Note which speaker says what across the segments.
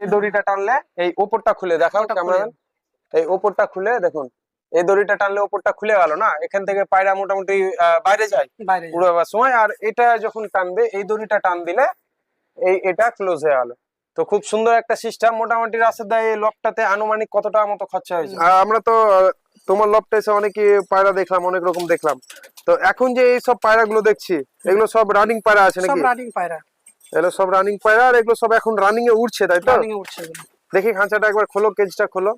Speaker 1: এই দড়িটা টানলে এই উপরটা খুলে দেখাও ক্যামেরা, এই উপরটা খুলে দেখুন, এই দড়িটা টানলে উপরটা খুলে গেল না, এখান থেকে পায়রা মোটামুটি বাইরে যায় উড়াবার সময়। আর এটা যখন টানবে এই দড়িটা টান দিলে এটা ক্লোজ হয়ে গেল। তো খুব সুন্দর একটা সিস্টেম। মোটামুটি রাশেদ দা এই লকটাতে আনুমানিক কত টাকা মতো খরচা হয়েছে? আমরা তো তোমার লকটা এসে অনেকই পায়রা দেখলাম, অনেক রকম দেখলাম। তো এখন যে এই সব পায়রা গুলো দেখছি, এগুলো সব রানিং পায়রা আছে নাকি?
Speaker 2: সব রানিং পায়রা,
Speaker 1: এগুলো সব রানিং পায়রা, আর এগুলো সব এখন রানিং এ উঠছে, তাই তো?
Speaker 2: রানিং এ উঠছে।
Speaker 1: দেখি খাঁচাটা একবার খোলো, কেজটা খোলো।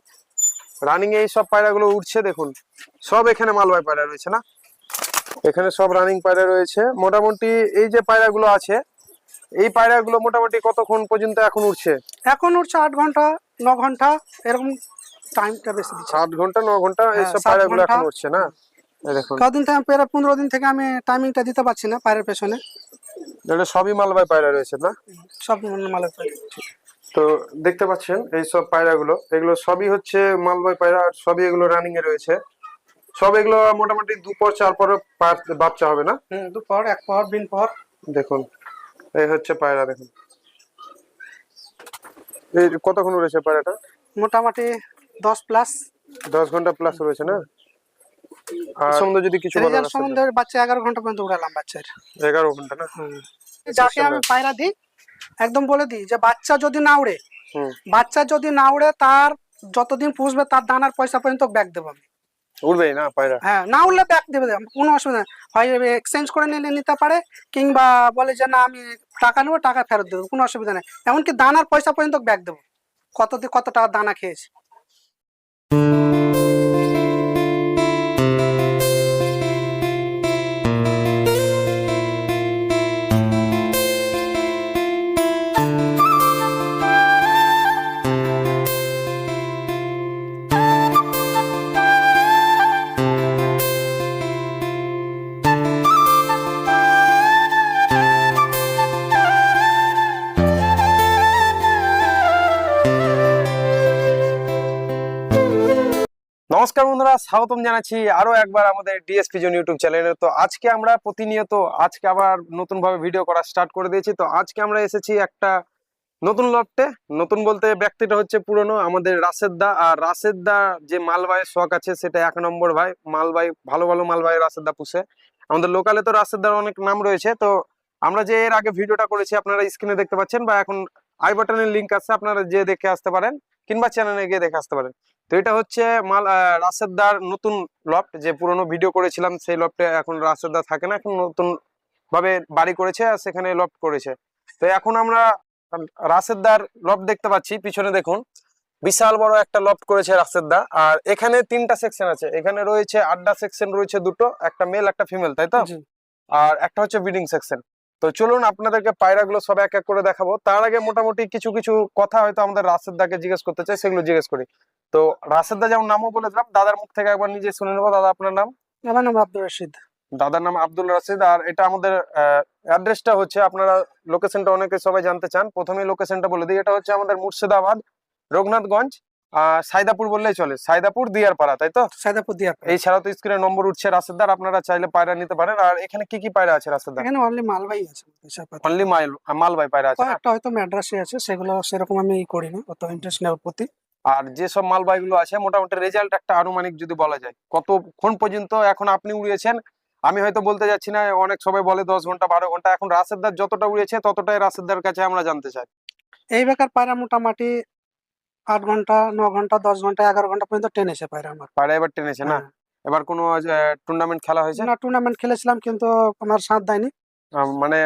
Speaker 1: রানিং এ এই সব পায়রা গুলো উঠছে দেখুন। সব এখানে মালবাহী পায়রা রয়েছে না, এখানে সব রানিং পায়রা রয়েছে। মোটামুটি এই যে পায়রা গুলো আছে, এই পায়রা গুলো মোটামুটি কতক্ষণ পর্যন্ত এখন উঠছে?
Speaker 2: এখন উঠছে 8 ঘন্টা 9 ঘন্টা এরকম, টাইমটা বেশি দিচ্ছে।
Speaker 1: 8 ঘন্টা 9 ঘন্টা এইসব পায়রা গুলো এখন উঠছে না। দেখুন
Speaker 2: কদিন থেকে প্রায় 15 দিন থেকে আমি টাইমিংটা দিতে পারছি না পায়রার পেছনে।
Speaker 1: এটা সবই মালবাহী পায়রা রয়েছে না,
Speaker 2: সব মালের পায়রা।
Speaker 1: তো দেখতে পাচ্ছেন এই সব পায়রা গুলো, এগুলো সবই হচ্ছে মালবাহী পায়রা, আর সবই এগুলো রানিং এ রয়েছে। সব এগুলো মোটামুটি 2 পর 4 পর বাচ্চা হবে না?
Speaker 2: 2 পর 1 পর 3 পর।
Speaker 1: দেখুন এই হচ্ছে পায়রা, দেখুন এই কতক্ষণ উড়েছে পায়রাটা?
Speaker 2: মোটামুটি 10 প্লাস,
Speaker 1: 10 ঘন্টা প্লাস রয়েছে না। আর সম্বন্ধে যদি কিছু বলার
Speaker 2: রেজাল্ট
Speaker 1: আছে?
Speaker 2: সম্বন্ধে বাচ্চা 11 ঘন্টা পর্যন্ত উড়ালাম বাচ্চার।
Speaker 1: 11 ঘন্টা না?
Speaker 2: যাকে আমি পায়রা দিই একদম বলে দিই যে বাচ্চা যদি না উড়ে, বাচ্চা যদি না উড়ে তার যতদিন পুষবে তার দানার পয়সা পর্যন্ত ব্যাক দেবো আমি।
Speaker 1: উড়বেই না পায়রা?
Speaker 2: হ্যাঁ, না উড়লে ব্যাক দেবে, কোনো অসুবিধা নেই। হয় এক্সচেঞ্জ করে নিলে নিতে পারে, কিংবা বলে যে না আমি টাকা নেবো, টাকা ফেরত দেবো, কোনো অসুবিধা নেই। এমনকি দানার পয়সা পর্যন্ত ব্যাক দেবো, কত টাকা দানা খেয়েছে।
Speaker 1: নমস্কার বন্ধুরা, স্বাগতম জানাচ্ছি আরো একবার আমাদের ডিএসপি জোন ইউটিউব চ্যানেলে। তো আজকে আমরা প্রতিনিয়ত আজকে আবার নতুন ভাবে ভিডিও করা স্টার্ট করে দিয়েছি। তো আজকে আমরা এসেছি একটা নতুন লফটে। নতুন বলতে ব্যক্তিটা হচ্ছে পুরনো আমাদের রাশেদ দা। আর রাশেদ দা যে মালবাহীর শখ আছে সেটা 1 নম্বর ভাই। মালবাহী ভালো ভালো মালবাহী রাশেদ দা পুষে। আমাদের লোকালে তো রাশেদ দার অনেক নাম রয়েছে। তো আমরা যে এর আগে ভিডিওটা করেছি আপনারা স্ক্রিনে দেখতে পাচ্ছেন, বা এখন আই বাটনের লিঙ্ক আছে, আপনারা যে দেখে আসতে পারেন, কিংবা চ্যানেলে গিয়ে দেখে আসতে পারেন। তো এটা হচ্ছে রাশেদ দার নতুন লফট। যে পুরনো ভিডিও করেছিলাম সেই লফটে এখন রাশেদ দা থাকে না, এখন নতুন ভাবে বাড়ি করেছে আর সেখানে লফট করেছে। তো এখন আমরা রাশেদ দার লফট দেখতে পাচ্ছি, পিছনে দেখুন বিশাল বড় একটা লফট করেছে রাশেদ দা। আর এখানে 3টা সেকশন আছে, এখানে রয়েছে আড্ডা সেকশন রয়েছে দুটো, একটা মেল একটা ফিমেল, তাই তো? আর একটা হচ্ছে ব্রিডিং সেকশন। তো চলুন আপনাদেরকে পায়রাগুলো সব এক এক করে দেখাবো। তার আগে মোটামুটি কিছু কিছু কথা হয়তো আমাদের রাশেদ দাকে জিজ্ঞেস করতে চাই, সেগুলো জিজ্ঞেস করি। তো রাশেদ দা যেমন নামও বলে দিলাম, দাদার মুখ থেকে একবার নিজে শুনে নেবো। দাদা আপনার নাম?
Speaker 2: আমার নাম আব্দুল রশিদ।
Speaker 1: দাদার নাম আব্দুল রশিদ। আর এটা আমাদের অ্যাড্রেসটা হচ্ছে, আপনারা লোকেশনটা অনেকে সবাই জানতে চান, প্রথমে লোকেশনটা বলে দিই। এটা হচ্ছে আমাদের মুর্শিদাবাদ রঘুনাথগঞ্জ, সাইদাপুর বললেই চলে, সাইদাপুর দিয়ারপাড়া, তাই তো?
Speaker 2: সাইদাপুর দিয়ারপাড়া।
Speaker 1: এই ছাড়াও তো স্ক্রিনে নম্বর উঠছে রাশেদ দার, আপনারা চাইলে পায়রা নিতে পারেন। আর এখানে কি কি পায়রা আছে রাশেদ দা?
Speaker 2: এখানে অনলি মালবাহী আছে,
Speaker 1: অনলি মালবাহী পায়রা আছে,
Speaker 2: একটা হয়তো ম্যাড্রাসি আছে, সেগুলো সেরকম আমি করি না, অত ইন্টারেস্ট নেওয়ার প্রতি।
Speaker 1: আর যে সব মালবাহী গুলো আছে মোটামুটি রেজাল্ট একটা আনুমানিক যদি বলা যায় কতক্ষণ পর্যন্ত এখন আপনি উড়িয়েছেন? আমি হয়তো বলতে যাচ্ছি না, অনেক সবাই বলে 10 ঘন্টা 12 ঘন্টা, এখন রাশেদ দার যতটা উড়িয়েছে ততটাই রাশেদ দার কাছে আমরা জানতে চাই।
Speaker 2: এই বেকার পায়রা মোটামুটি 8 ঘন্টা 9 ঘন্টা 10 ঘন্টা 11 ঘন্টা পর্যন্ত টেনেছে পায়রা আমার।
Speaker 1: পায়রা এবার টেনেছে না? এবার কোনো টুর্নামেন্ট খেলা হয়েছে
Speaker 2: না? টুর্নামেন্ট খেলেছিলাম কিন্তু আমার সাথ দেয়নি।
Speaker 1: মানে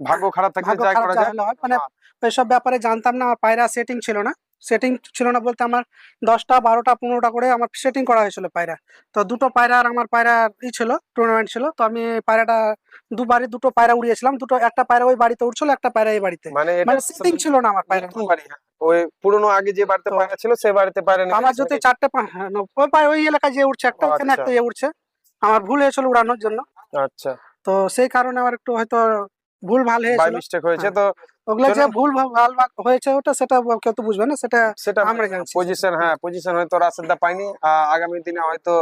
Speaker 1: ভাগ্য খারাপ থাকলে যাই করা যায়,
Speaker 2: মানে এইসব ব্যাপারে জানতাম না, আমার পায়রা সেটিং ছিল না। সেটিং ছিল না বলতে আমার 10টা 12টা 15টা করে আমার সেটিং করা হয়েছিল পায়রা। তো দুটো পায়রা আর আমার পায়রা ছিল, টুর্নামেন্ট ছিল। তো আমি পায়রাটা দুটো পায়রা উড়িয়েছিলাম, একটা পায়রা ওই বাড়িতে উঠছিল, একটা পায়রা এই বাড়িতে। মানে সেটিং ছিল না আমার পায়রা।
Speaker 1: ওই পুরনো আগে যে বাড়িতে পায়রা ছিল সেই বাড়িতে পায়রা নেই
Speaker 2: আমার যদি 4টে ওই এলাকায় যে উঠছে একটা, ওখানে একটা উঠছে, আমার ভুল হয়েছিল উড়ানোর জন্য।
Speaker 1: আচ্ছা,
Speaker 2: তো সেই কারণে আমার একটু হয়তো ভুল ভাল
Speaker 1: বাই মিস্টেক হয়েছে। তো
Speaker 2: ওগুলো যে ভুল ভাল হয়েছে ওটা সেটা কেউ তো বুঝবে না, সেটা আমরা জানছি।
Speaker 1: পজিশন পজিশন হয়তো রাশেদ দা পাইনি। আগামী দিনে হয়তো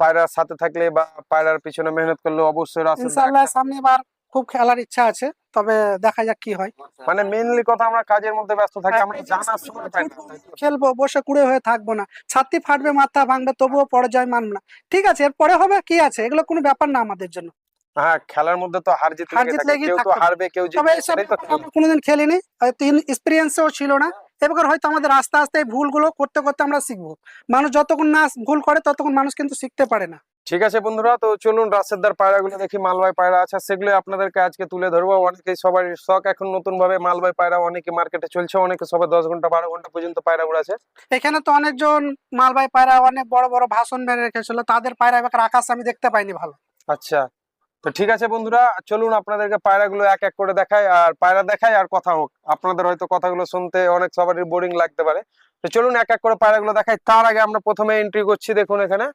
Speaker 1: পায়রার সাথে থাকলে বা পায়রার পিছনে মেহনত করলে অবশ্যই রাশেদ দা
Speaker 2: ইনশাআল্লাহ সামনে বার খুব খেলার ইচ্ছা আছে, তবে দেখা যাক কি হয়।
Speaker 1: মানে মেইনলি কথা আমরা কাজের মধ্যে ব্যস্ত থাকি, আমরা জানার সময় পাই না, তাই তো?
Speaker 2: খেলবো, বসে কুড়ে হয়ে থাকবো না। ছাতি ফাটবে, মাথা ভাঙবে, তবুও পরাজয় মানব না। ঠিক আছে, এরপরে হবে, কি আছে, এগুলো কোনো ব্যাপার না আমাদের জন্য।
Speaker 1: হ্যাঁ, খেলার মধ্যে তো হার জিত
Speaker 2: হার
Speaker 1: লেগে
Speaker 2: জিত
Speaker 1: থাকে,
Speaker 2: লেগেই
Speaker 1: কেউ তো
Speaker 2: থাকতে
Speaker 1: হারবে কেউ
Speaker 2: তবে
Speaker 1: জিতবে,
Speaker 2: এসব
Speaker 1: সেটাই তো খেলা।
Speaker 2: আমরা কোনোদিন খেলিনি, হয়তো এক্সপিরিয়েন্সও ছিল না। এবার হয়তো আমাদের আস্তে আস্তে এই ভুলগুলো করতে করতে আমরা শিখবো। মানুষ যতক্ষণ না ভুল করে ততক্ষণ মানুষ কিন্তু শিখতে পারে না।
Speaker 1: ঠিক আছে বন্ধুরা, তো চলুন রাশেদদার পায়রাগুলো দেখি, মালবাই পায়রা আছে সেগুলো আপনাদেরকে আজকে তুলে ধরবো। অনেকেই সবার শখ এখন নতুন ভাবে মালবাই পায়রা, অনেকে মার্কেটে চলছে, অনেকে সবাই 10 ঘন্টা 12 ঘন্টা পর্যন্ত পায়রা উড়াছে।
Speaker 2: এখানে তো অনেকজন মালবাহী পায়রা অনেক বড় বড় ভাষণ মেরে রেখেছিল, তাদের পায়রা এবার আকাশ আমি দেখতে পাইনি ভালো।
Speaker 1: আচ্ছা, তো ঠিক আছে বন্ধুরা, চলুন আপনাদেরকে পায়রাগুলো এক এক করে দেখাই, আর পায়রা দেখাই আর কথা হোক। আপনাদের হয়তো কথাগুলো শুনতে অনেক সবারই বোরিং লাগতে পারে, তো চলুন এক এক করে পায়রাগুলো দেখাই। তার আগে আমরা প্রথমে এন্ট্রি করছি, দেখুন এখানে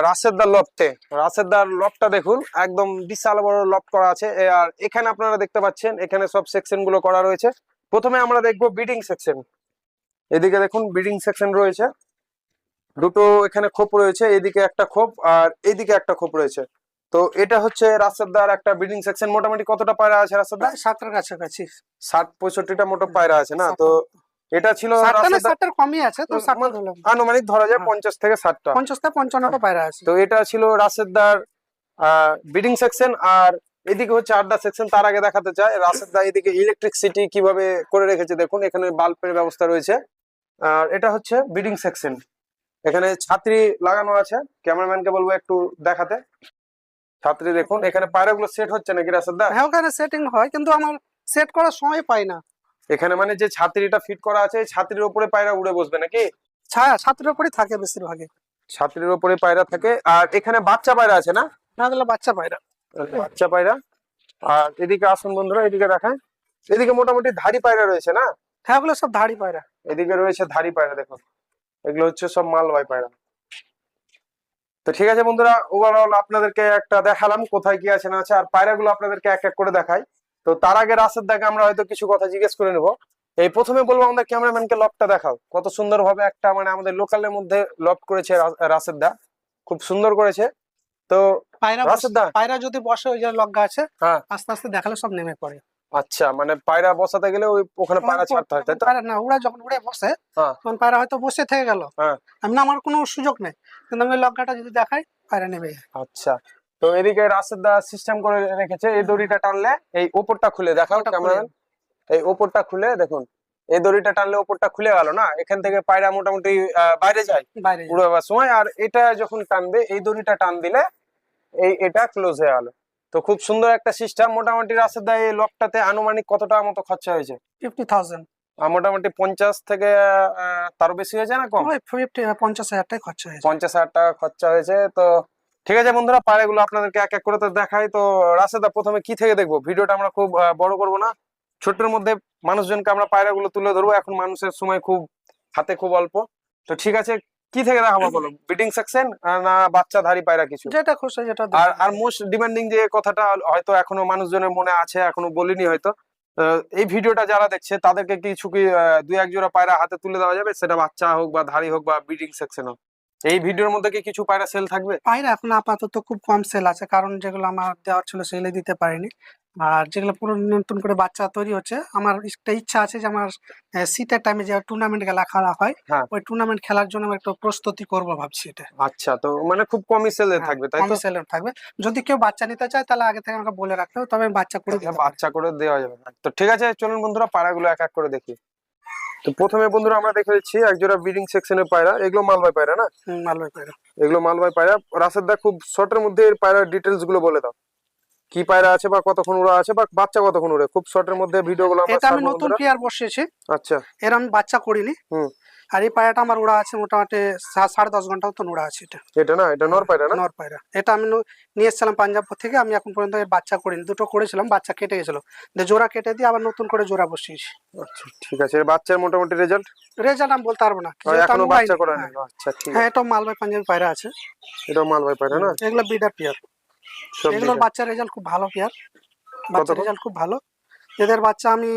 Speaker 1: রাশেদদার লফটে। রাশেদদার লফটটা দেখুন, একদম বিশাল বড় লফট করা আছে। আর এখানে আপনারা দেখতে পাচ্ছেন, এখানে সব সেকশন গুলো করা রয়েছে। প্রথমে আমরা দেখবো ব্রিডিং সেকশন। এদিকে দেখুন ব্রিডিং সেকশন রয়েছে, দুটো এখানে খোপ রয়েছে, এদিকে একটা খোপ আর এইদিকে একটা খোপ রয়েছে। তো এটা হচ্ছে রাশেদদার একটা ব্রিডিং সেকশন। মোটামুটি কতটা পায়রা আছে রাশেদদার?
Speaker 2: প্রায় 7টার কাছাকাছি।
Speaker 1: 60-65টা মোটো পায়রা আছে না? তো এটা ছিল
Speaker 2: 7টা না,
Speaker 1: রাশেদদার
Speaker 2: 7টার কমই আছে, তো 7টা ধরলাম।
Speaker 1: আনুমানিক ধরা যায় 50 থেকে 60টা।
Speaker 2: 50 থেকে 55টা পায়রা আছে।
Speaker 1: তো এটা ছিল রাশেদদার ব্রিডিং সেকশন। আর এদিকে হচ্ছে আড্ডা সেকশন। তার আগে দেখাতে চাই রাশেদদা এদিকে ইলেকট্রিসিটি কিভাবে করে রেখেছে, দেখুন এখানে বাল্বের ব্যবস্থা রয়েছে। আর এটা হচ্ছে ব্রিডিং সেকশন, এখানে ছাত্রী লাগানো আছে। ক্যামেরাম্যানকে বলবো একটু দেখাতে। ছাত্রী দেখুন, এখানে পায়রাগুলো সেট হচ্ছে নাকি রাশেদদা?
Speaker 2: হ্যাঁ, ওখানে সেটিং হয়, কিন্তু আমার সেট করার সময় পাই না।
Speaker 1: এখানে মানে যে ছাত্রীটা ফিট করা আছে, এই ছাত্রীর উপরে পায়রা উড়ে বসবে নাকি?
Speaker 2: ছায়া ছাত্রের উপরই থাকে বেশিরভাগে।
Speaker 1: ছাত্রীর উপরে পায়রা থাকে। আর এখানে বাচ্চা পায়রা আছে না?
Speaker 2: না, দিলে বাচ্চা পায়রা।
Speaker 1: বাচ্চা পায়রা। আর এদিকে আসুন বন্ধুরা, এদিকে দেখায়, এদিকে মোটামুটি ধাড়ি পায়রা রয়েছে না?
Speaker 2: হ্যাঁ, ওগুলো সব ধাড়ি পায়রা।
Speaker 1: এদিকে রয়েছে ধাড়ি পায়রা, দেখুন এগুলো হচ্ছে সব মালবাই পায়রা। তো ঠিক আছে বন্ধুরা, ওভারঅল আপনাদেরকে একটা দেখালাম কোথায় কি আছে না আছে, আর পায়রাগুলো আপনাদেরকে এক এক করে দেখাই। তো তার আগে রাশেদদাকে আমরা হয়তো কিছু কথা জিজ্ঞেস করে নেবো। এই প্রথমে বলবো আমাদের ক্যামেরাম্যানকে লফটটা দেখাও, কত সুন্দর ভাবে একটা মানে আমাদের লোকালের মধ্যে লফট করেছে রাশেদদা, খুব সুন্দর করেছে। তো রাশেদদা,
Speaker 2: পায়রা যদি বসে ওই যে লগ্গা আছে,
Speaker 1: হ্যাঁ
Speaker 2: আস্তে আস্তে দেখালে সব নেমে পড়ে।
Speaker 1: আচ্ছা, মানে পায়রা বসাতে গেলে ওই ওখানে পায়রা ছাড়তে হয়, তাই তো?
Speaker 2: পায়রা না, ওরা যখন উড়ে বসে
Speaker 1: হ্যাঁ
Speaker 2: তখন পায়রা হয়তো বসে থেকে গেল,
Speaker 1: হ্যাঁ।
Speaker 2: আমি না, আমার কোনো সুযোগ নেই, কিন্তু আমি লগ্গাটা যদি দেখাই পায়রা নেমে যায়।
Speaker 1: আচ্ছা, তো এদিকে রাশেদদা সিস্টেম করে রেখেছে, এই দড়িটা টানলে এই উপরটা খুলে দেখাও
Speaker 2: ওটা
Speaker 1: ক্যামেরাম্যান। এই উপরটা খুলে দেখুন, এই দড়িটা টানলে উপরটা খুলে গেল না? এখান থেকে পায়রা মোটামুটি বাইরে যায়
Speaker 2: বাইরে যায়।
Speaker 1: উড়ে যাওয়ার সময়। আর এটা যখন টানবে, এই দড়িটা টান দিলে এটা ক্লোজ হয়ে গেল। তো খুব সুন্দর একটা সিস্টেম। মোটামুটি রাশেদদা এই লকটাতে আনুমানিক কত টাকা মতো খরচা হয়েছে?
Speaker 2: 50,000।
Speaker 1: মোটামুটি 50 থেকে তারও বেশি হয়েছে না কম?
Speaker 2: ওই 50,000 টাকা খরচা হয়েছে।
Speaker 1: 50,000 টাকা খরচা হয়েছে। তো ঠিক আছে বন্ধুরা, পায়রাগুলো আপনাদেরকে এক এক করে তো দেখাই। তো রাশেদদা, প্রথমে কি থেকে দেখবো? ভিডিওটা আমরা খুব বড় করবো না, ছোট্টের মধ্যে মানুষজনকে আমরা পায়রাগুলো তুলে ধরবো। এখন মানুষের সময় খুব হাতে, খুব অল্প। তো ঠিক আছে, কি থেকে দেখাবো বলো? ব্রিডিং সেকশন না বাচ্চাধারী পায়রা কিছু?
Speaker 2: যেটা খুশি যেটা
Speaker 1: আর মোস্ট ডিমান্ডিং যে কথাটা হয়তো এখনো মানুষজনের মনে আছে, এখনো বলিনি হয়তো, এই ভিডিওটা যারা দেখছে তাদেরকে কিছু কি 2-1 জোড়া পায়রা হাতে তুলে দেওয়া যাবে? সেটা বাচ্চা হোক বা ধাড়ি হোক বা ব্রিডিং সেকশন হোক। এই ভিডিওর মধ্যে কি কিছু পায়রা সেল থাকবে?
Speaker 2: পায়রা এখন আপাতত খুব কম সেল আছে, কারণ যেগুলো আমার দেওয়ার ছিল সেলে দিতে পারিনি। আর যেগুলো পুরো নতুন করে বাচ্চা তৈরি হচ্ছে, আমার একটা ইচ্ছা আছে যে আমার শীতের টাইমে যে টুর্নামেন্ট খেলা হয়,
Speaker 1: হ্যাঁ।
Speaker 2: ওই টুর্নামেন্ট খেলার জন্য আমি একটু প্রস্তুতি করবো ভাবছি এটা।
Speaker 1: আচ্ছা, তো মানে খুব কমই সেলে থাকবে, তাই তো?
Speaker 2: কম সেলের থাকবে। যদি কেউ বাচ্চা নিতে চায় তাহলে আগে থেকে আমাকে বলে রাখতে হবে, তবে আমি বাচ্চা করে দিতে পারি।
Speaker 1: বাচ্চা করে দেওয়া যাবে না। তো ঠিক আছে, চলুন বন্ধুরা পায়রাগুলো এক এক করে দেখি। তো প্রথমে বন্ধুরা আমরা দেখে দিচ্ছি একজোড়া ব্রিডিং সেকশনের পায়রা। এগুলো মালবাই পায়রা না?
Speaker 2: মালবাহী পায়রা।
Speaker 1: এগুলো মালবাই পায়রা। রাশেদদা, খুব শর্টের মধ্যে এর পায়রার ডিটেলস গুলো বলে দাও, কি পায়রা আছে বা কতক্ষণ উড়া আছে বা বাচ্চা কতক্ষণ উড়ে। খুব শর্টের মধ্যে ভিডিওগুলো আমরা
Speaker 2: এটা আমি
Speaker 1: ছাড়বো
Speaker 2: নতুন
Speaker 1: বন্ধুরা।
Speaker 2: পেয়ার বসিয়েছি,
Speaker 1: আচ্ছা,
Speaker 2: এর আমি বাচ্চা করিনি। আর এই পায়রাটা আমার উড়া আছে মোটামুটি 10.5 ঘন্টা মতন উড়া আছে।
Speaker 1: এটা না, এটা নর পায়রা না?
Speaker 2: নর পায়রা। এটা আমি নিয়ে এসেছিলাম পাঞ্জাব থেকে, আমি এখন পর্যন্ত এর বাচ্চা করিনি। দুটো করেছিলাম, বাচ্চা কেটে গেছিল, জোড়া কেটে দিয়ে আবার নতুন করে জোড়া বসিয়েছি।
Speaker 1: আচ্ছা ঠিক আছে, এর বাচ্চার মোটামুটি রেজাল্ট
Speaker 2: আমি বলতে পারবো না,
Speaker 1: এখনো বাচ্চা করা নেই। আচ্ছা ঠিক
Speaker 2: হ্যাঁ,
Speaker 1: আছে।
Speaker 2: এটা মালবাহী পাঞ্জাবি পায়রা আছে।
Speaker 1: এটা মালবাই পায়রা না?
Speaker 2: এগুলো ব্রিডার পেয়ার।
Speaker 1: সব
Speaker 2: এগুলোর বাচ্চার রেজাল্ট খুব ভালো পেয়ার, বাচ্চার রেজাল্ট খুব ভালো। এদের বাচ্চা আমি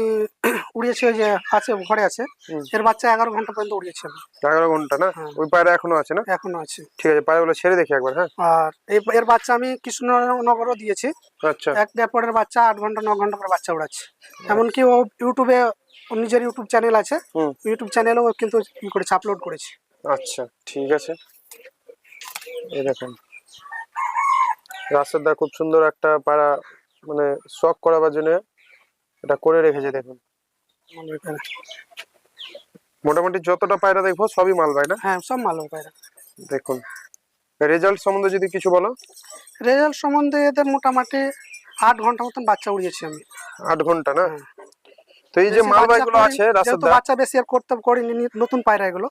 Speaker 2: উড়িয়েছি, ওই যে আছে ঘরে আছে,
Speaker 1: হুম।
Speaker 2: এর বাচ্চা 11 ঘন্টা পর্যন্ত উড়িয়েছি আমি।
Speaker 1: 11 ঘন্টা না?
Speaker 2: হ্যাঁ।
Speaker 1: ওই পায়রা এখনো আছে না?
Speaker 2: এখনো আছে।
Speaker 1: ঠিক আছে, পায়রাগুলো ছেড়ে দেখি একবার। হ্যাঁ,
Speaker 2: আর এর বাচ্চা আমি কৃষ্ণনগরও দিয়েছি।
Speaker 1: আচ্ছা।
Speaker 2: এক দেড় বাচ্চা 8 ঘন্টা 9 ঘন্টা করে বাচ্চা উড়াচ্ছে। এমনকি ও ইউটিউবে, ওর নিজের ইউটিউব চ্যানেল আছে,
Speaker 1: হুম।
Speaker 2: ইউটিউব চ্যানেলেও কিন্তু ই করেছে, আপলোড করেছে।
Speaker 1: আচ্ছা, ঠিক আছে। এই দেখুন, রাশেদ দা খুব সুন্দর একটা পায়রা মানে শখ করাবার জন্য এটা করে রেখেছে। দেখুন, মোটামুটি যতটা পায়রা দেখবো সবই মালবাই না?
Speaker 2: হ্যাঁ, সব মালুম পায়রা।
Speaker 1: দেখুন, রেজাল্ট সম্বন্ধে যদি কিছু বলো।
Speaker 2: রেজাল্ট সম্বন্ধে এদের মোটামুটি 8 ঘন্টা মতন বাচ্চা উড়িয়েছি আমি।
Speaker 1: 8 ঘন্টা না?
Speaker 2: হ্যাঁ।
Speaker 1: তো এই যে
Speaker 2: বেশি
Speaker 1: মালবাই
Speaker 2: বাচ্চা
Speaker 1: গুলো
Speaker 2: করিনি,
Speaker 1: আছে রাশেদ
Speaker 2: যেহেতু
Speaker 1: দা,
Speaker 2: বাচ্চা বেশি আর করিনি, নতুন পায়রা এগুলো।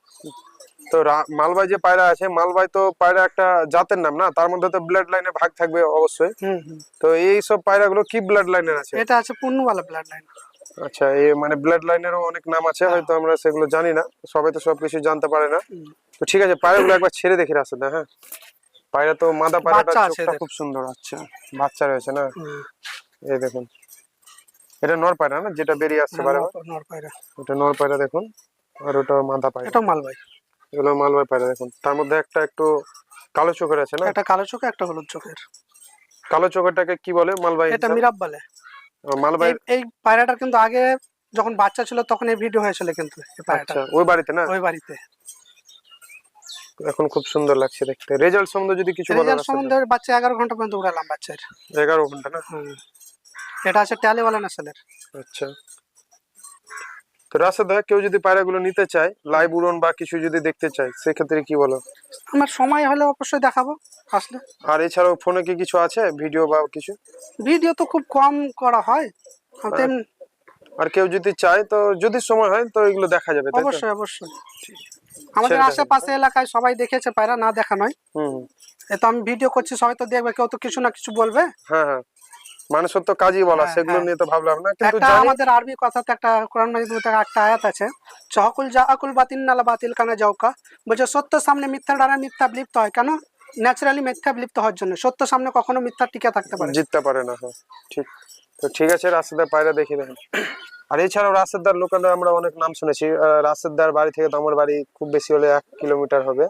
Speaker 1: তো মালবাই যে পায়রা আছে, মালবাই তো পায়রা একটা জাতের নাম না, তার মধ্যে তো ব্লাড লাইনে ভাগ থাকবে অবশ্যই।
Speaker 2: হুম হুম।
Speaker 1: তো এই সব পায়রাগুলো কি ব্লাড লাইনের আছে?
Speaker 2: এটা আছে পূর্ণবালা ব্লাড লাইন।
Speaker 1: আচ্ছা, এই মানে ব্লাড লাইনেরও অনেক নাম আছে, হয়তো আমরা সেগুলো জানি না, সবাই তো সবকিছু জানতে পারে না। তো ঠিক আছে, পায়রাগুলো একবার ছেড়ে দেখি রাশেদ দা। হ্যাঁ, পায়রা তো মাদা পায়রাটা
Speaker 2: বাচ্চা আছে
Speaker 1: চোখটা
Speaker 2: এদের।
Speaker 1: খুব সুন্দর। আচ্ছা, বাচ্চা রয়েছে না?
Speaker 2: হুম।
Speaker 1: এই দেখুন, এটা নর পায়রা না যেটা বেরিয়ে আসছে বারবার?
Speaker 2: নর পায়রা।
Speaker 1: ওটা নর পায়রা দেখুন, আর ওটা মাদা পায়রা।
Speaker 2: এটা মালবাই।
Speaker 1: এগুলো মালবাই পায়রা। দেখুন, তার মধ্যে একটা একটু কালো চোখের আছে না?
Speaker 2: একটা কালো চোখে, একটা হলুদ চোখের।
Speaker 1: কালো চোখেরটাকে কি বলে মালবাই
Speaker 2: এটা
Speaker 1: হিসাবে?
Speaker 2: মিরাব বলে।
Speaker 1: মালবাই।
Speaker 2: এই পায়রাটার কিন্তু আগে যখন বাচ্চা ছিল তখন এই ভিডিও হয়েছিল কিন্তু এই পায়রাটা,
Speaker 1: আচ্ছা, ওই বাড়িতে না?
Speaker 2: ওই বাড়িতে।
Speaker 1: এখন খুব সুন্দর লাগছে দেখতে। রেজাল্ট সম্বন্ধে যদি কিছু বলো
Speaker 2: রেজাল্ট
Speaker 1: রাশেদ
Speaker 2: সম্বন্ধে বাচ্চা 11 ঘন্টা পর্যন্ত উড়ালাম বাচ্চার।
Speaker 1: দা। 11 ঘন্টা না?
Speaker 2: হুম। এটা আছে ট্যালিওয়ালা নাসেলের।
Speaker 1: আচ্ছা, তো রাশেদ দা, কেউ যদি পায়রাগুলো নিতে চায়, লাইভ উড়ন বা কিছু যদি দেখতে চায়, সেক্ষেত্রে কি বলো?
Speaker 2: আমার সময় হলে অবশ্যই দেখাবো আসলে।
Speaker 1: আর এছাড়াও ফোনে কি কিছু আছে ভিডিও বা কিছু?
Speaker 2: ভিডিও তো খুব কম করা হয়। তেমনি
Speaker 1: আর কেউ যদি চায়, তো যদি সময় হয় তো এগুলো দেখা যাবে, তাই তো?
Speaker 2: অবশ্যই অবশ্যই। আমাদের
Speaker 1: ছেড়ে
Speaker 2: আশেপাশে এলাকায় সবাই দেখেছে পায়রা, না দেখা নয়।
Speaker 1: হুম।
Speaker 2: এ তো আমি ভিডিও করছি, সবাই তো দেখবে, কেউ তো কিছু না কিছু বলবে।
Speaker 1: হ্যাঁ হ্যাঁ, মানুষের তো কাজই বলা,
Speaker 2: হ্যাঁ,
Speaker 1: সেগুলো
Speaker 2: হ্যাঁ।
Speaker 1: নিয়ে তো ভাবলাম না, কিন্তু
Speaker 2: একটা
Speaker 1: জানি।
Speaker 2: আমাদের আরবি কথাতে একটা কোরআন মাজিদে একটা আয়াত আছে, চহকুল জাআকুল বাতিল নালা বাতিল কানা যাওকা, বলছে সত্যের সামনে মিথ্যা দ্বারা মিথ্যা বিলুপ্ত হয়। কেন? ন্যাচারালি মিথ্যা বিলুপ্ত হওয়ার জন্য। সত্যের সামনে কখনো মিথ্যা টিকে থাকতে পারে না।
Speaker 1: জিততে পারে না। হ্যাঁ, ঠিক। তো ঠিক আছে, রাশেদার পায়রা দেখি দেখেন। আর এছাড়াও রাশেদার লোকালে আমরা অনেক নাম শুনেছি। রাশেদার বাড়ি থেকে তো আমার বাড়ি খুব বেশি হলে 1 কিলোমিটার হবে।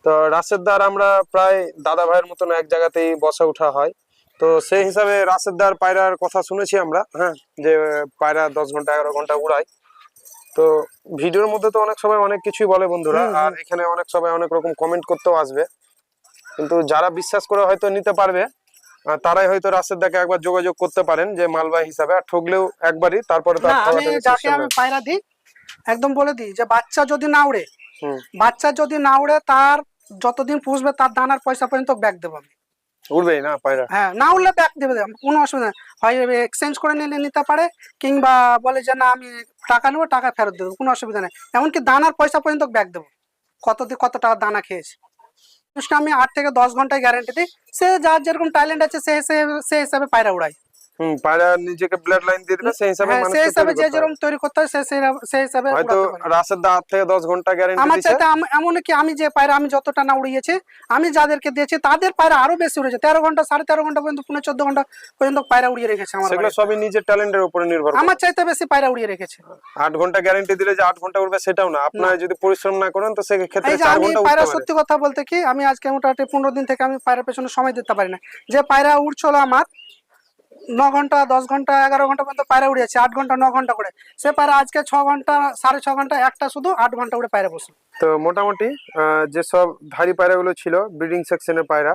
Speaker 1: তো রাশেদার আমরা প্রায় দাদা ভাইয়ের মতন এক জায়গাতেই বসা উঠা হয়। তো সেই হিসাবে রাশেদার পায়রার কথা শুনেছি আমরা। হ্যাঁ, যে পায়রা 10 ঘন্টা 11 ঘন্টা উড়ায়। তো ভিডিওর মধ্যে তো অনেক সময় অনেক কিছুই বলে বন্ধুরা, আর এখানে অনেক সবাই অনেক রকম কমেন্ট করতেও আসবে, কিন্তু যারা বিশ্বাস করে হয়তো নিতে পারবে, তারাই হয়তো রাশেদ দাকে একবার যোগাযোগ করতে পারেন যে মালবাহী হিসাবে। আর ঠকলেও একবারই, তারপরে তো
Speaker 2: না,
Speaker 1: আর
Speaker 2: আমি
Speaker 1: ঠকাঠকি
Speaker 2: যাকে
Speaker 1: সিস্টেম
Speaker 2: আমি
Speaker 1: নেই।
Speaker 2: পায়রা দিই একদম বলে দিই যে বাচ্চা যদি না উড়ে,
Speaker 1: হুম।
Speaker 2: বাচ্চা যদি না উড়ে, তার যতদিন পুষবে তার দানার পয়সা পর্যন্ত ব্যাগ দেবো আমি।
Speaker 1: উঠবেই না পায়রা?
Speaker 2: হ্যাঁ, না উঠলে ব্যাগ দেবে, কোনো অসুবিধা নেই। হয় এক্সচেঞ্জ করে নিলে নিতে পারে, কিংবা বলে যে না আমি টাকা নেবো, টাকা ফেরত দেবো, কোনো অসুবিধা নেই। এমনকি দানার পয়সা পর্যন্ত ব্যাগ দেবো, কত টাকা দানা খেয়েছে। মানুষকে আমি 8 থেকে 10 ঘন্টায় গ্যারেন্টি দিই। সে যার যেরকম ট্যালেন্ট আছে সে হিসাবে পায়রা উড়াই।
Speaker 1: পায়রা নিজেকে ব্লাড লাইন দিয়ে দিবে, সেই হিসাবে
Speaker 2: হ্যাঁ, সেই
Speaker 1: মানুষকে
Speaker 2: হিসাবে
Speaker 1: তৈরি
Speaker 2: যে
Speaker 1: করতে হবে।
Speaker 2: যেরকম তৈরি করতে হয় সেই হিসাবে
Speaker 1: হয়তো
Speaker 2: উড়াতে পারি।
Speaker 1: রাশেদ দা 8 থেকে 10 ঘন্টা গ্যারেন্টি
Speaker 2: আমার
Speaker 1: দিছে।
Speaker 2: চাইতে এমন কি, আমি যে পায়রা আমি যতটা না উড়িয়েছি, আমি যাদেরকে দিয়েছি তাদের পায়রা আরো বেশি উড়েছে। 13 ঘন্টা 13.5 ঘন্টা পর্যন্ত, 14 ঘন্টা পর্যন্ত পায়রা উড়িয়ে রেখেছে আমার
Speaker 1: সেগুলো
Speaker 2: বাড়িতে।
Speaker 1: সবই নিজের ট্যালেন্টের উপরে নির্ভর করে।
Speaker 2: আমার চাইতে বেশি পায়রা উড়িয়ে রেখেছে।
Speaker 1: 8 ঘন্টা গ্যারেন্টি দিলে যে 8 ঘন্টা উঠবে সেটাও না, আপনারা যদি পরিশ্রম না করেন তো সেক্ষেত্রে
Speaker 2: এই যে
Speaker 1: 4
Speaker 2: আমি
Speaker 1: ঘন্টা উঠতে
Speaker 2: পায়রা,
Speaker 1: পারে।
Speaker 2: সত্যি কথা বলতে কি, আমি আজকে মোটামুটি 15 দিন থেকে আমি পায়রার পেছনে সময় দিতে পারি না। যে পায়রা উড়ছিল আমার 9 ঘন্টা 10 ঘন্টা 11 ঘন্টা পর্যন্ত পায়রা উড়িয়েছে, 8 ঘন্টা 9 ঘন্টা করে, সে পায়রা আজকে 6 ঘন্টা 6.5 ঘন্টা একটা শুধু 8 ঘন্টা উড়ে পায়রা বসে।
Speaker 1: তো মোটামুটি যেসব ধাড়ি পায়রাগুলো ছিল ব্রিডিং সেকশনের পায়রা,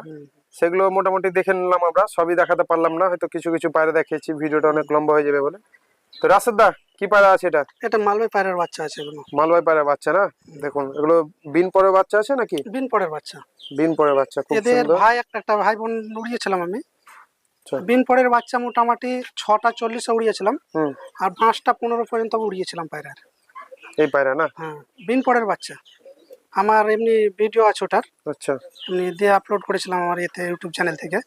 Speaker 1: সেগুলো মোটামুটি দেখে নিলাম আমরা। সবই দেখাতে পারলাম না, হয়তো কিছু কিছু পায়রা দেখিয়েছি, ভিডিওটা অনেক লম্বা হয়ে যাবে বলে। তো রাশেদ দা, কি পায়রা আছে এটা?
Speaker 2: এটা মালবাহী পায়রার বাচ্চা আছে এগুলো।
Speaker 1: মালবাহী পায়রা বাচ্চা না? দেখুন, এগুলো বিন পরের বাচ্চা আছে নাকি?
Speaker 2: বিন পরের বাচ্চা।
Speaker 1: বিন পরের বাচ্চা, খুব
Speaker 2: এদের
Speaker 1: সুন্দর।
Speaker 2: ভাই একটা ভাই বোন উড়িয়েছিলাম আমি।
Speaker 1: আচ্ছা।
Speaker 2: বিন পরের বাচ্চা মোটামুটি 6টা 40-এ উড়িয়েছিলাম,
Speaker 1: হুম।
Speaker 2: আর 5টা 15 পর্যন্ত উড়িয়েছিলাম পায়রার।
Speaker 1: এই পায়রা না?
Speaker 2: হ্যাঁ, বিন পরের বাচ্চা। আমার এমনি ভিডিও আছে ওটার,
Speaker 1: আচ্ছা।
Speaker 2: এমনি দিয়ে আপলোড করেছিলাম আমার এতে ইউটিউব চ্যানেল থেকে।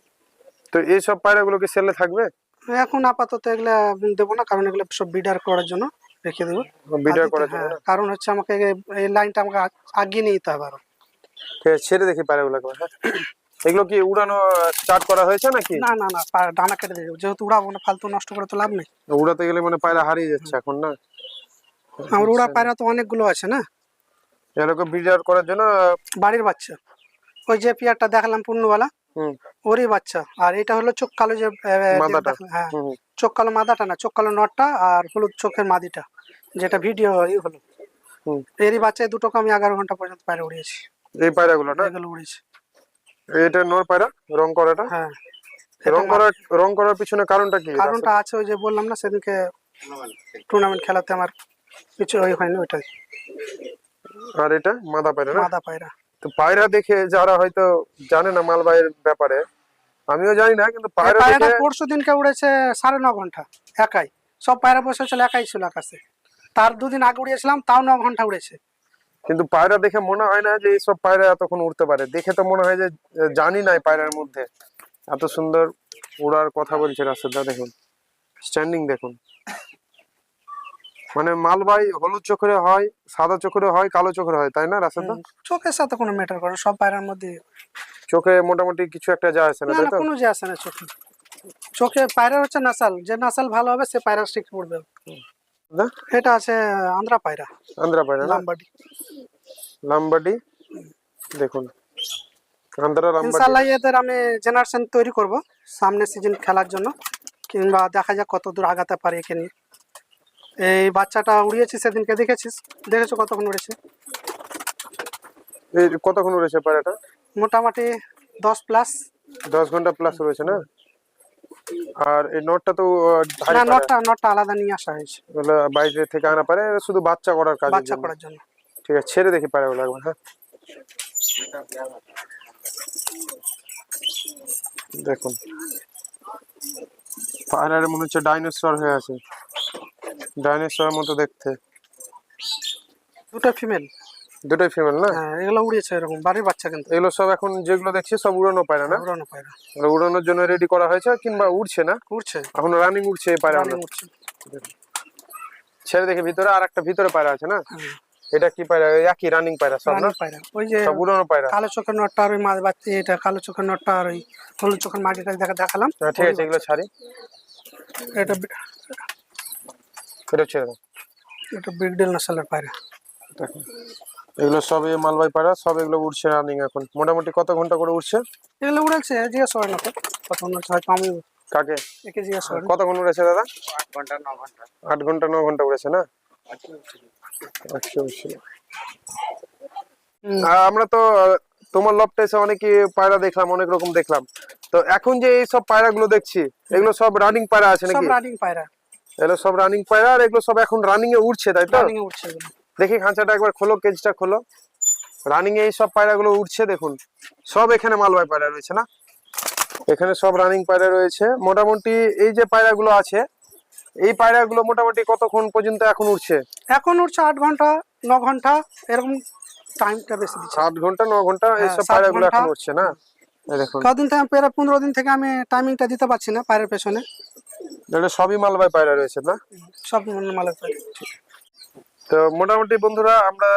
Speaker 1: তো এই সব পায়রাগুলো কি সেলে থাকবে?
Speaker 2: এখন আপাতত এগুলা দেবো না, কারণ এগুলো সব বিডার করার জন্য রেখে দেবো।
Speaker 1: ভিডিও করার জন্য
Speaker 2: হ্যাঁ,
Speaker 1: না?
Speaker 2: কারণ হচ্ছে আমাকে এই লাইনটা আমাকে আগিয়ে নিয়ে যেতে হবে আরো।
Speaker 1: ঠিক আছে, ছেড়ে দেখি পায়রাগুলো একবার। হ্যাঁ, এগুলো কি উড়ানো স্টার্ট করা হয়েছে নাকি?
Speaker 2: না না না, ডানা কেটে দিয়ে দেবো, যেহেতু উড়াবো না, ফালতু নষ্ট করে তো লাভ নেই।
Speaker 1: উড়াতে গেলে মানে পায়রা হারিয়ে যাচ্ছে এখন না?
Speaker 2: আমার উড়া পায়রা তো অনেকগুলো আছে না,
Speaker 1: এরকম ব্রিডার করার জন্য।
Speaker 2: বাড়ির বাচ্চা। ওই যে পিয়ারটা দেখালাম পূর্ণবালা,
Speaker 1: হুম,
Speaker 2: ওরই বাচ্চা। আর এটা হলো চোখ কালো যে
Speaker 1: মাদাটা।
Speaker 2: হ্যাঁ,
Speaker 1: হুম,
Speaker 2: চোখ কালো মাদাটা না, চোখ কালো নটটা আর হলুদ চোখের মাদিটা, যেটা ভিডিও হলো,
Speaker 1: হুম।
Speaker 2: এরই বাচ্চা। এই দুটোকে আমি 11 ঘন্টা পর্যন্ত পায়রা উড়িয়েছি,
Speaker 1: এই পায়রাগুলো না?
Speaker 2: এগুলো উড়িয়েছি।
Speaker 1: এটা নর পায়রা রং করাটা?
Speaker 2: হ্যাঁ,
Speaker 1: রং করার পিছনে কারণটা কি?
Speaker 2: কারণটা আছে, ওই যে বললাম না সেদিনকে টুর্নামেন্ট খেলাতে আমার কিছু ওই হয়নি, ওইটাই।
Speaker 1: আর এটা মাদা পায়রা না?
Speaker 2: মাদা পায়রা।
Speaker 1: তো পায়রা দেখে যারা হয়তো জানে না মালবাহীর ব্যাপারে, আমিও জানি না, কিন্তু পায়রা
Speaker 2: পায়রাটা
Speaker 1: দেখে।
Speaker 2: পরশু দিনকে উড়েছে 9.5 ঘন্টা একাই, সব পায়রা বসেছিল, একাই ছিল আকাশে। তার দুদিন আগে উড়িয়েছিলাম, তাও 9 ঘন্টা উড়েছে।
Speaker 1: কিন্তু পায়রা দেখে মনে হয় না যে এইসব পায়রা এতক্ষণ উড়তে পারে। দেখে তো মনে হয় যে জানি নাই পায়রার মধ্যে এত সুন্দর উড়ার কথা বলছে রাশেদা। দেখুন স্ট্যান্ডিং দেখুন, মানে মালবাহী হলুদ চোখের হয়, সাদা চোখের হয়, কালো চোখের হয়, তাই না রাশেদা?
Speaker 2: চোখের সাথে কোনো ম্যাটার করে, সব পায়রার মধ্যে।
Speaker 1: চোখে মোটামুটি কিছু একটা যায় আসে না,
Speaker 2: না
Speaker 1: তাই
Speaker 2: না,
Speaker 1: তো?
Speaker 2: কোনো যে আসে না চোখে। চোখে পায়রা হচ্ছে নাসাল, যে নাসাল ভালো হবে সে পায়রা ঠিক পড়বে।
Speaker 1: না?
Speaker 2: এটা আছে আন্ধ্রা পায়রা,
Speaker 1: আন্ধ্রা পায়রা না?
Speaker 2: লাম্বাডি।
Speaker 1: লাম্বাডি দেখুন, আন্ধ্রা লাম্বাডি।
Speaker 2: ইনশাআল্লাহ এদের আমি জেনারেশন তৈরি করব সামনে সিজন খেলার জন্য, কিংবা দেখা যাক কত দূর আগাতে পারি একে নিয়ে। এই বাচ্চাটা উড়িয়েছি সেদিনকে, দেখেছো কতক্ষণ উড়েছে?
Speaker 1: এই কতক্ষণ উড়েছে পায়রাটা?
Speaker 2: মোটামুটি 10+।
Speaker 1: 10 ঘন্টা প্লাস উড়েছে না? আর এই নটটা তো ধাড়ি
Speaker 2: না,
Speaker 1: পায়রা,
Speaker 2: নটটা আলাদা নিয়ে আসা হয়েছে
Speaker 1: ওগুলো বাইরে থেকে আনা পারে, শুধু বাচ্চা করার কাজের
Speaker 2: বাচ্চা
Speaker 1: জন্য।
Speaker 2: করার জন্য।
Speaker 1: ঠিক আছে, ছেড়ে দেখি পায়রাগুলো একবার। হ্যাঁ দেখুন, পায়রার মনে হচ্ছে ডাইনোসর হয়ে আছে, ডাইনোসরের মতো দেখতে।
Speaker 2: দুটো ফিমেল।
Speaker 1: দুটোই ফিমেল না?
Speaker 2: হ্যাঁ, এগুলো উড়িয়েছে এরকম বাড়ির বাচ্চা, কিন্তু
Speaker 1: এগুলো সব এখন যেগুলো দেখছি সব উড়ানো পায়রা না?
Speaker 2: উড়ানো পায়রা।
Speaker 1: ওগুলো উড়ানোর জন্য রেডি করা হয়েছে, কিংবা উড়ছে না
Speaker 2: উড়ছে,
Speaker 1: এখন, রানিং উড়ছে এই পায়রাগুলো।
Speaker 2: রানিং উড়ছে।
Speaker 1: ছেড়ে দেখি ভিতরে আর একটা ভিতরে পায়রা আছে না? এটা কি পায়রা? ওই একই রানিং পায়রা সব না?
Speaker 2: রানিং পায়রা, ওই যে
Speaker 1: সব উড়ানো পায়রা।
Speaker 2: কালো চোখের নটটা আর ওই মাছ বাচ্চা, এটা কালো চোখের নটটা আর ওই হলুদ চোখের মাটিটা দেখালাম।
Speaker 1: হ্যাঁ, ঠিক আছে, এগুলো ছাড়ি।
Speaker 2: এটা
Speaker 1: এটা ছেড়ে দাও।
Speaker 2: এটা বিগ ডিল নাসালের পায়রা।
Speaker 1: দেখুন এগুলো সবই মালবাহী পায়রা, সব এগুলো উড়ছে রানিং এখন। মোটামুটি কত ঘন্টা করে উড়ছে?
Speaker 2: এগুলো উড়েছে, জিজ্ঞেস করেন না তো কত উড়েছে, হয়তো আমি
Speaker 1: কাকে?
Speaker 2: একে জিজ্ঞেস করেন।
Speaker 1: কতক্ষণ উড়েছে দাদা? 8 ঘন্টা 9 ঘন্টা উড়েছে না? আচ্ছা, আমরা তো তোমার লফটে এসে অনেকই পায়রা দেখলাম, অনেক রকম দেখলাম। তো এখন যে এই সব পায়রাগুলো দেখছি, এগুলো সব রানিং পায়রা আছে
Speaker 2: সব
Speaker 1: নাকি?
Speaker 2: রানিং পায়রা,
Speaker 1: এগুলো সব রানিং পায়রা, আর এগুলো সব এখন রানিং এ উড়ছে, তাই তো?
Speaker 2: রানিং এ উঠছে এগুলো।
Speaker 1: দেখি খাঁচাটা একবার খোলো, কেজটা খোলো। রানিং এ এই সব পায়রাগুলো উঠছে দেখুন। সব এখানে মালবাহী পায়রা রয়েছে না? এখানে সব রানিং পায়রা রয়েছে। মোটামুটি এই যে পায়রাগুলো আছে, এই পায়রাগুলো মোটামুটি কতক্ষণ পর্যন্ত এখন উঠছে?
Speaker 2: এখন উঠছে 8 ঘন্টা 9 ঘন্টা এরকম, টাইমটা বেশি দিচ্ছে।
Speaker 1: 8 ঘন্টা 9 ঘন্টা এইসব
Speaker 2: 7
Speaker 1: পায়রাগুলো
Speaker 2: ঘন্টা।
Speaker 1: এখন উঠছে না? এই দেখুন,
Speaker 2: কদিন থেকে 15 দিন থেকে আমি টাইমিংটা দিতে পারছি না পায়রার পেছনে।
Speaker 1: এটা সবই মালবাহী পায়রা রয়েছে না?
Speaker 2: সব মালের পায়রা।
Speaker 1: তো মোটামুটি বন্ধুরা আমরা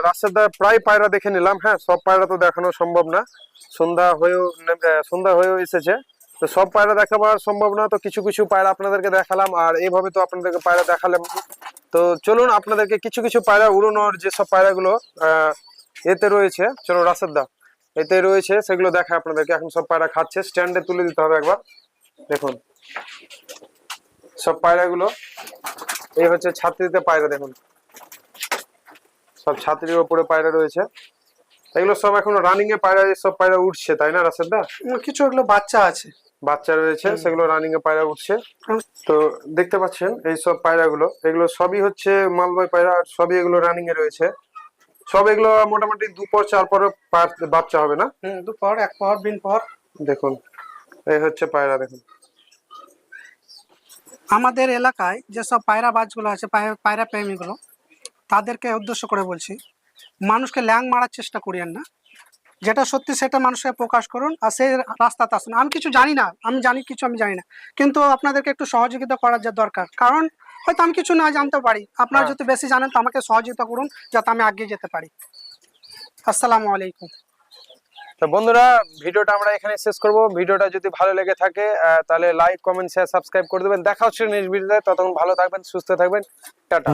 Speaker 1: রাশেদা প্রায় পায়রা দেখে নিলাম। হ্যাঁ, সব পায়রা তো দেখানো সম্ভব না, সন্ধ্যা হয়েও এসেছে, তো সব পায়রা দেখানো সম্ভব না। তো কিছু কিছু পায়রা আপনাদেরকে দেখালাম, আর এইভাবে তো আপনাদেরকে পায়রা দেখালাম। তো চলুন আপনাদেরকে কিছু কিছু পায়রা উড়ানোর যেসব পায়রাগুলো এতে রয়েছে, চলো রাশেদা এতে রয়েছে সেগুলো দেখা আপনাদেরকে। এখন সব পায়রা খাচ্ছে, স্ট্যান্ডে তুলে দিতে হবে একবার। দেখুন সব পায়রাগুলো, এই হচ্ছে ছাত্রীতে পায়রা। দেখুন সব ছাত্রীর উপরে পায়রা রয়েছে, এগুলো সব এখন রানিং এ পায়রা, সব পায়রা উঠছে, তাই না রাশেদা?
Speaker 2: কিছু এগুলো বাচ্চা আছে,
Speaker 1: বাচ্চা রয়েছে, সেগুলো রানিং এ পায়রা উঠছে। তো দেখতে পাচ্ছেন এই সব পায়রাগুলো, এগুলো সবই হচ্ছে মালবাহী পায়রা, আর সবই এগুলো রানিং এ রয়েছে। সব এগুলো মোটামুটি 2 পর 4 পরে বাচ্চা হবে না?
Speaker 2: দুপুর 1 পর 3 পর।
Speaker 1: দেখুন এই হচ্ছে পায়রা। দেখুন
Speaker 2: আমাদের এলাকায় যেসব পায়রা বাজগুলো আছে, পায়রা প্রেমীগুলো, তাদেরকে উদ্দেশ্য করে বলছি, মানুষকে ল্যাং মারার চেষ্টা করিয়েন না। যেটা সত্যি সেটা মানুষকে প্রকাশ করুন, আর সেই রাস্তাতে আসুন। আমি কিছু জানি না, আমি জানি না, কিন্তু আপনাদেরকে একটু সহযোগিতা করার যে দরকার। কারণ হয়তো আমি কিছু না জানতে পারি, আপনারা যদি বেশি জানেন তো আমাকে সহযোগিতা করুন, যাতে আমি এগিয়ে যেতে পারি। আসসালামু আলাইকুম।
Speaker 1: তো বন্ধুরা ভিডিওটা আমরা এখানে শেষ করব। ভিডিওটা যদি ভালো লেগে থাকে তাহলে লাইক কমেন্ট শেয়ার সাবস্ক্রাইব করে দেবেন। দেখা হচ্ছে নেক্সট ভিডিওতে, ততক্ষণ ভালো থাকবেন, সুস্থ থাকবেন, টাটা।